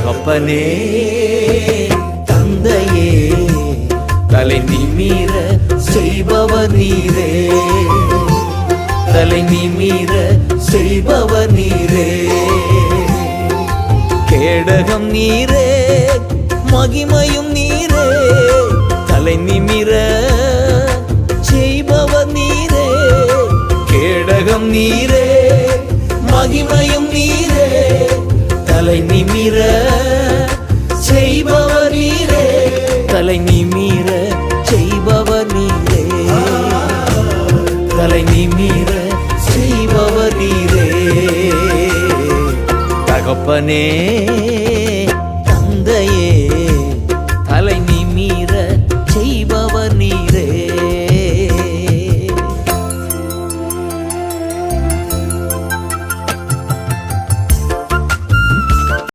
தகப்பனே தந்தையே தலை நிமிர செய்பவர் நீரே, தலை நிமிர செய்பவர் நீரே. கேடகம் நீரே மகிமையும் நீரே, தலை நிமிர செய்பவர் நீரே. கேடகம் நீரே மகிமையும் நீரே, தலை நிமிர செய்பவர் நீரே, தலை நிமிர செய்பவர் நீரே, தலை நிமிர செய்பவர் நீரே. தகப்பனே தந்தையே